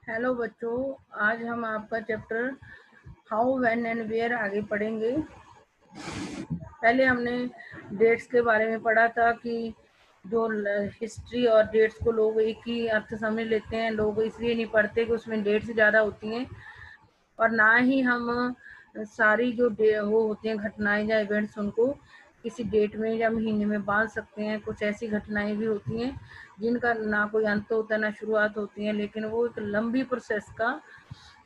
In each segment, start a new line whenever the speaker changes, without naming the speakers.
Hello बच्चों, आज हम आपका chapter how when and where आगे पढ़ेंगे। पहले हमने डेट्स के बारे में पढ़ा था कि जो हिस्ट्री और डेट्स को लोग एक ही अर्थ समझ लेते हैं। लोग इसलिए नहीं पढ़ते कि उसमें डेट्स ज़्यादा होती हैं, और ना ही हम सारी जो वो होती हैं घटनाएं या इवेंट्स उनको किसी डेट में या महीने में बांध सकते हैं। कुछ ऐसी घटनाएं भी होती हैं जिनका ना कोई अंत होता है ना शुरुआत होती है, लेकिन वो एक लंबी प्रोसेस का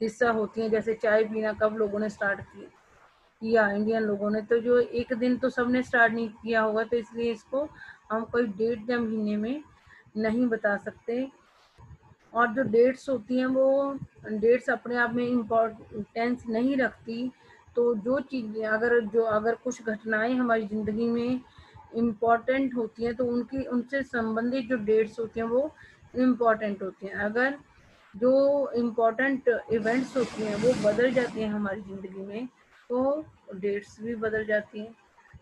हिस्सा होती हैं। जैसे चाय पीना कब लोगों ने स्टार्ट किया इंडियन लोगों ने, तो जो एक दिन तो सबने स्टार्ट नहीं किया होगा, तो इसलिए इसको हम कोई डेट या महीने में नहीं बता सकते। और जो डेट्स होती हैं वो डेट्स अपने आप में इम्पोर्टेंस नहीं रखती। तो जो चीज़ें अगर कुछ घटनाएं हमारी ज़िंदगी में इम्पोर्टेंट होती हैं तो उनकी उनसे संबंधित जो डेट्स होती हैं वो इम्पोर्टेंट होती हैं। अगर जो इम्पोर्टेंट इवेंट्स होती हैं वो बदल जाती हैं हमारी ज़िंदगी में, तो डेट्स भी बदल जाती हैं।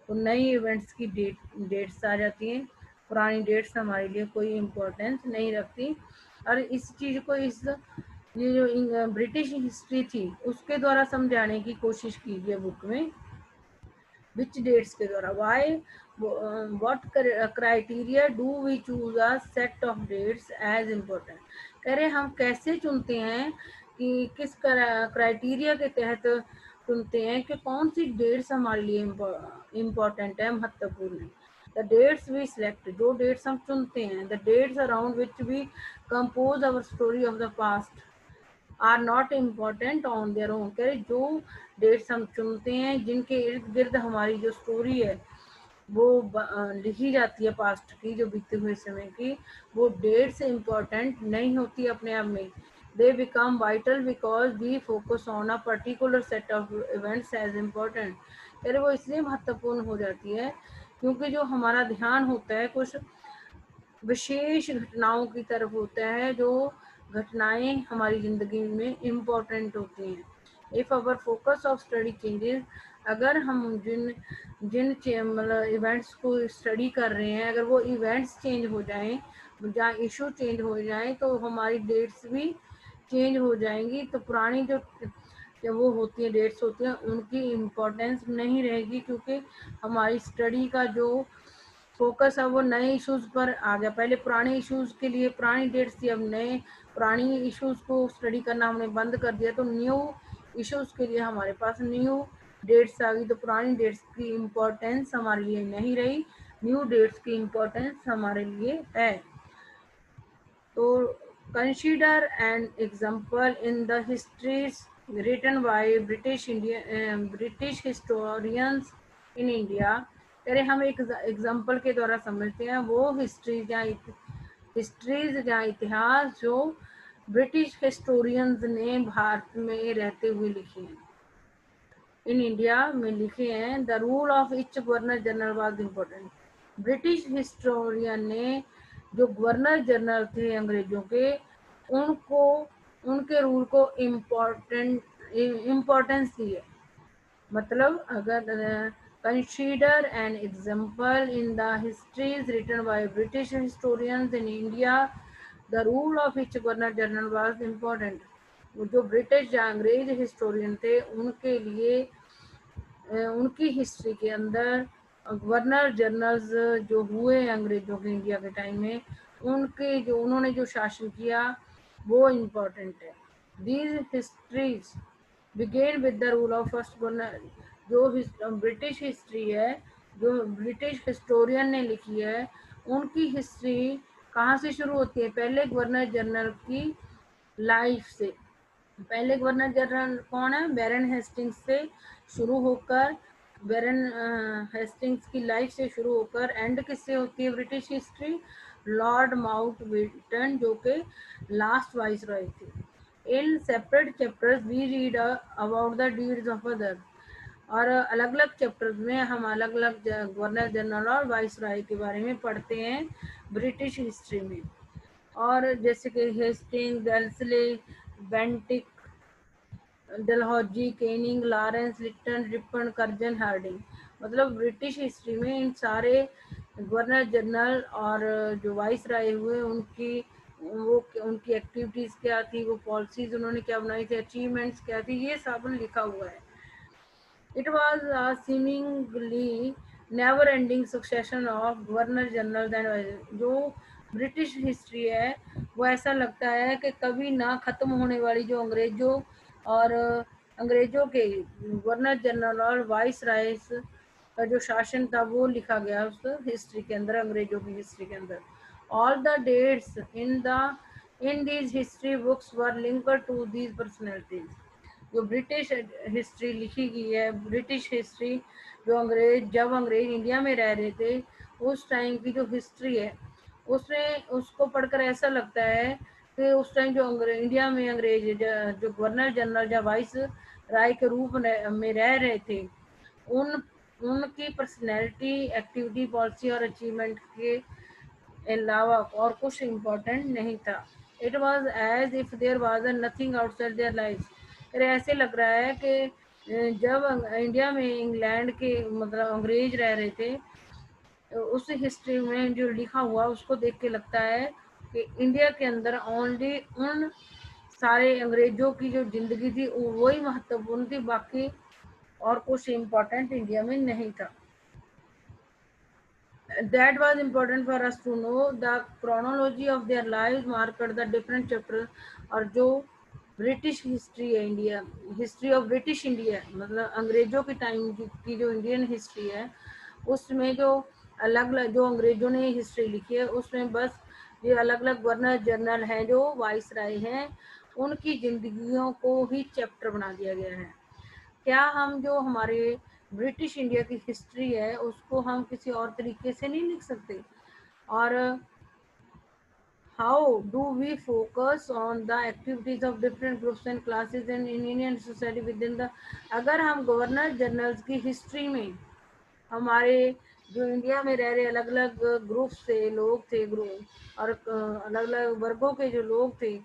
तो नई इवेंट्स की डेट्स आ जाती हैं, पुरानी डेट्स हमारे लिए कोई इम्पोर्टेंस नहीं रखती। और इस चीज़ को ये जो ब्रिटिश हिस्ट्री थी उसके द्वारा समझाने की कोशिश की गई बुक में। विच डेट्स के द्वारा, why, what criteria do we choose a set of dates as important. कह रहे हम कैसे चुनते हैं कि किस क्राइटेरिया के तहत चुनते हैं कि कौन सी डेट्स हमारे लिए इम्पोर्टेंट है, महत्वपूर्ण है। द डेट्स वी सिलेक्ट, जो डेट्स हम चुनते हैं, the dates around which we compose our story of the past are not important on their own. कह रहे जो डेट्स हम चुनते हैं, जिनके इर्द गिर्द हमारी जो स्टोरी है वो लिखी जाती है पास्ट की, जो बीते हुए समय की, वो डेट्स इम्पॉर्टेंट नहीं होती अपने आप में। They become vital because we focus on a particular set of events as important. कह रहे वो इसलिए महत्वपूर्ण हो जाती है क्योंकि जो हमारा ध्यान होता है कुछ विशेष घटनाओं की तरफ होता है, जो घटनाएं हमारी जिंदगी में इम्पोर्टेंट होती हैं। If our focus of study changes, अगर हम जिन जिन मतलब इवेंट्स को स्टडी कर रहे हैं, अगर वो इवेंट्स चेंज हो जाएं, जहाँ इशू चेंज हो जाएं, तो हमारी डेट्स भी चेंज हो जाएंगी। तो पुरानी जो वो होती है डेट्स होती हैं उनकी इम्पोर्टेंस नहीं रहेगी, क्योंकि हमारी स्टडी का जो फोकस है वो नए इश्यूज पर आ गया। पहले पुराने इश्यूज के लिए पुरानी डेट्स थी, अब नए पुरानी इश्यूज को स्टडी करना हमने बंद कर दिया, तो न्यू इश्यूज के लिए हमारे पास न्यू डेट्स आ गई। तो पुरानी डेट्स की इम्पोर्टेंस हमारे लिए नहीं रही, न्यू डेट्स की इम्पोर्टेंस हमारे लिए है। तो consider an example in the histories written by British historians in India. अरे हम एक एग्जाम्पल के द्वारा समझते हैं वो हिस्ट्रीज या इतिहास जो ब्रिटिश हिस्टोरियंस ने भारत में रहते हुए लिखे हैं, इन इंडिया में लिखे हैं। The rule of each governor general was important. British historian ने जो गवर्नर जनरल थे अंग्रेजों के, उनको उनके रूल को इम्पोर्टेंस दी है। मतलब अगर consider an example in the histories written by British historians in India, the rule of each governor general was important. जो ब्रिटिश या अंग्रेज हिस्टोरियन थे उनके लिए उनकी हिस्ट्री के अंदर गवर्नर जनरल्स जो हुए अंग्रेजों के इंडिया के टाइम में, उनके जो उन्होंने जो शासन किया वो इम्पोर्टेंट है। These histories begin with the rule of first governor. जो ब्रिटिश हिस्ट्री है, जो ब्रिटिश हिस्टोरियन ने लिखी है, उनकी हिस्ट्री कहाँ से शुरू होती है? पहले गवर्नर जनरल की लाइफ से। पहले गवर्नर जनरल कौन है? बैरन हेस्टिंग्स से शुरू होकर, बैरन हेस्टिंग्स की लाइफ से शुरू होकर एंड किससे होती है ब्रिटिश हिस्ट्री? लॉर्ड माउंटबेटन, जो के लास्ट वाइस रॉय थे। In separate chapters we read about the deeds of other. और अलग अलग चैप्टर्स में हम अलग अलग गवर्नर जनरल और वाइस रॉय के बारे में पढ़ते हैं ब्रिटिश हिस्ट्री में। और जैसे कि Hastings, Wellesley, Bentinck, Dalhousie, Canning, Lawrence, Lytton, Ripon, Curzon, Hardinge. मतलब ब्रिटिश हिस्ट्री में इन सारे गवर्नर जनरल और जो वाइस राय हुए उनकी वो उनकी एक्टिविटीज़ क्या थी, वो पॉलिसीज़ उन्होंने क्या बनाई थी, अचीवमेंट्स क्या थी, ये सब लिखा हुआ है। It was a seemingly never-ending succession of governor general and जो ब्रिटिश हिस्ट्री है वो ऐसा लगता है कि कभी ना ख़त्म होने वाली जो अंग्रेज़ों और अंग्रेज़ों के गवर्नर जनरल और वाइस राइस का जो शासन था वो लिखा गया उस हिस्ट्री के अंदर, अंग्रेज़ों की हिस्ट्री के अंदर। All the dates in these history books were linked to these personalities. जो ब्रिटिश हिस्ट्री लिखी गई है, ब्रिटिश हिस्ट्री जो जब अंग्रेज इंडिया में रह रहे थे उस टाइम की जो हिस्ट्री है उसमें उसको पढ़कर ऐसा लगता है कि उस टाइम जो इंडिया में अंग्रेज जो गवर्नर जनरल या वाइस राय के रूप में रह रहे थे उन उनकी पर्सनैलिटी, एक्टिविटी, पॉलिसी और अचीवमेंट के अलावा और कुछ इम्पोर्टेंट नहीं था। It was as if there was nothing outside their life. फिर ऐसे लग रहा है कि जब इंडिया में इंग्लैंड के मतलब अंग्रेज रह रहे थे उस हिस्ट्री में जो लिखा हुआ उसको देख के लगता है कि इंडिया के अंदर ओनली उन सारे अंग्रेजों की जो जिंदगी थी वही महत्वपूर्ण थी, बाकी और कुछ इम्पोर्टेंट इंडिया में नहीं था। That was important for us to know the chronology of their lives marked the different chapters। और जो ब्रिटिश हिस्ट्री है India, history of British India मतलब अंग्रेजों के टाइम की जो इंडियन हिस्ट्री है उसमें जो अलग अलग जो अंग्रेजों ने हिस्ट्री लिखी है उसमें बस ये अलग अलग गवर्नर जनरल हैं जो वाइस राय हैं उनकी जिंदगियों को ही चैप्टर बना दिया गया है। क्या हम जो हमारे ब्रिटिश इंडिया की हिस्ट्री है उसको हम किसी और तरीके से नहीं लिख सकते? और how do we focus on the activities of different groups and classes in Indian society within the, अगर हम गवर्नर जनरल्स की हिस्ट्री में हमारे जो इंडिया में रह रहे अलग अलग ग्रुप से लोग थे, ग्रुप और अलग अलग वर्गों के जो लोग थे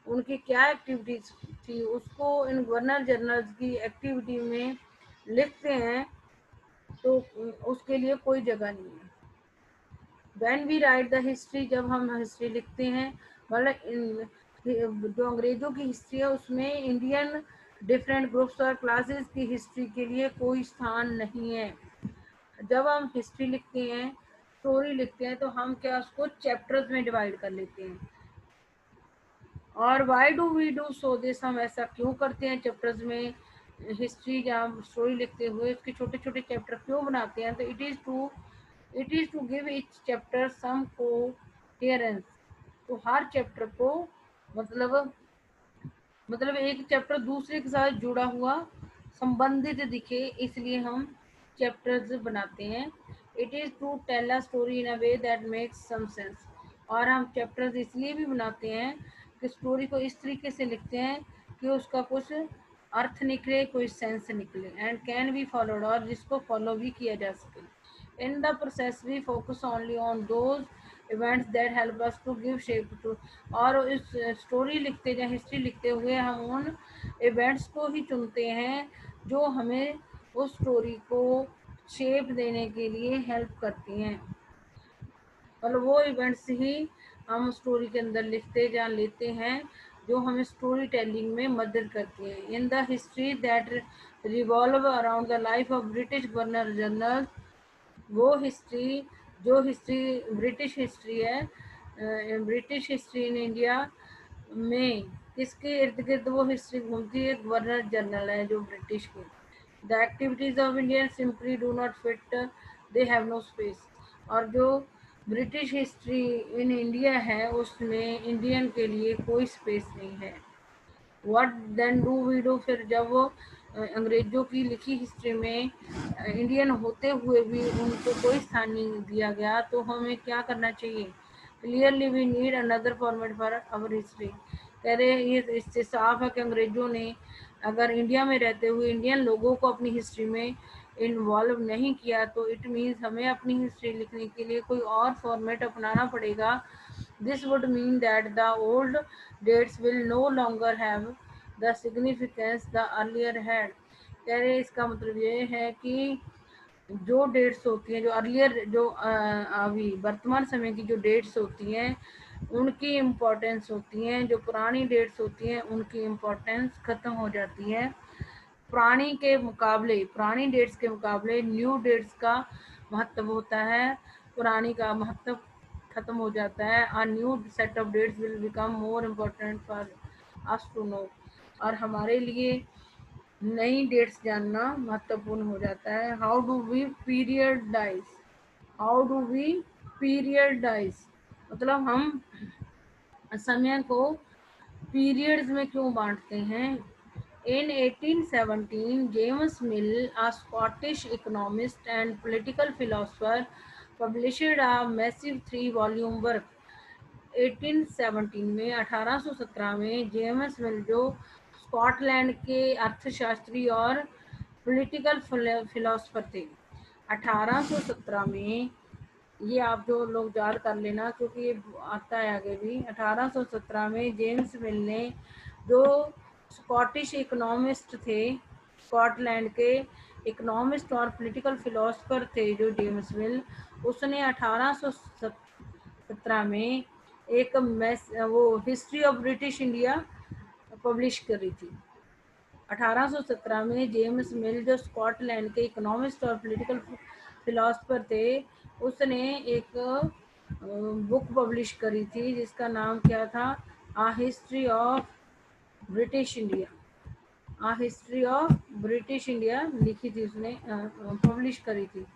उनकी क्या एक्टिविटीज थी उसको इन गवर्नर जनरल्स की एक्टिविटी में लिखते हैं तो उसके लिए कोई जगह नहीं है। When we write the history, जब हम हिस्ट्री लिखते हैं मतलब जो अंग्रेजों की हिस्ट्री है उसमें इंडियन डिफरेंट ग्रुप्स और क्लासेस की हिस्ट्री के लिए कोई स्थान नहीं है। जब हम हिस्ट्री लिखते हैं, स्टोरी लिखते हैं तो हम क्या उसको चैप्टर्स में डिवाइड कर लेते हैं। और why do we do so this, हम ऐसा क्यों करते हैं चैप्टर्स में हिस्ट्री या स्टोरी लिखते हुए उसके छोटे छोटे चैप्टर क्यों बनाते हैं? तो it is to give each chapter some coherence. तो हर चैप्टर को मतलब एक चैप्टर दूसरे के साथ जुड़ा हुआ संबंधित दिखे इसलिए हम चैप्टर्स बनाते हैं। It is to tell a story in a way that makes some sense. और हम चैप्टर्स इसलिए भी बनाते हैं कि स्टोरी को इस तरीके से लिखते हैं कि उसका कुछ अर्थ निकले, कोई सेंस निकले एंड कैन बी फॉलोड, और जिसको फॉलो भी किया जा सके। In the process we focus only on those events that help us to give shape to, और इस स्टोरी लिखते या हिस्ट्री लिखते हुए हम उन इवेंट्स को ही चुनते हैं जो हमें उस स्टोरी को शेप देने के लिए हेल्प करती हैं। मतलब वो इवेंट्स ही हम स्टोरी के अंदर लिखते या लेते हैं जो हमें स्टोरी टेलिंग में मदद करती है। In the history that revolve around the life of British governor general, वो हिस्ट्री जो हिस्ट्री ब्रिटिश हिस्ट्री है, ब्रिटिश हिस्ट्री इन इंडिया में किसके इर्द गिर्द वो हिस्ट्री घूमती है? गवर्नर जनरल है जो ब्रिटिश के। The activities of Indian simply do not fit, they have no space. और जो ब्रिटिश हिस्ट्री इन इंडिया है उसमें इंडियन के लिए कोई स्पेस नहीं है। What then do we do, फिर जब वो अंग्रेजों की लिखी हिस्ट्री में इंडियन होते हुए भी उनको कोई स्थान नहीं दिया गया तो हमें क्या करना चाहिए? Clearly we need another format for our history. कह रहे हैं ये इससे साफ है कि अंग्रेजों ने अगर इंडिया में रहते हुए इंडियन लोगों को अपनी हिस्ट्री में इन्वॉल्व नहीं किया तो इट मीन्स हमें अपनी हिस्ट्री लिखने के लिए कोई और फॉर्मेट अपनाना पड़ेगा। This would mean that the old dates will no longer have the significance the earlier had। कह रहे इसका मतलब ये है कि जो डेट्स होती हैं जो अर्लियर जो अभी वर्तमान समय की जो डेट्स होती हैं उनकी इम्पोर्टेंस होती है, जो पुरानी डेट्स होती हैं उनकी इम्पोर्टेंस ख़त्म हो जाती है। पुरानी डेट्स के मुकाबले न्यू डेट्स का महत्व होता है, पुरानी का महत्व खत्म हो जाता है। A new set of dates will become more important for us to know, और हमारे लिए नई डेट्स जानना महत्वपूर्ण हो जाता है। हाउ डू वी पीरियडाइज, मतलब हम समय को पीरियड्स में क्यों बांटते हैं। In 1817, James Mill, a Scottish economist and political philosopher, published a massive 3-volume work. 1817 में 1817 में जेम्स मिल, जो स्कॉटलैंड के अर्थशास्त्री और पॉलिटिकल फिलोसोफर थे, 1817 में, ये आप जो लोग याद कर लेना क्योंकि ये आता है आगे भी। 1817 में जेम्स मिल ने, जो स्कॉटिश इकोनॉमिस्ट थे, स्कॉटलैंड के इकोनॉमिस्ट और पॉलिटिकल फिलोसोफर थे जो जेम्स मिल, उसने 1817 में एक history of British India publish करी थी। 1817 में जेम्स मिल, जो स्कॉटलैंड के इकोनॉमिस्ट और पॉलिटिकल फिलोसोफर थे, उसने एक बुक पब्लिश करी थी जिसका नाम क्या था, a history of British India. A history of British India लिखी थी उसने, पब्लिश करी थी।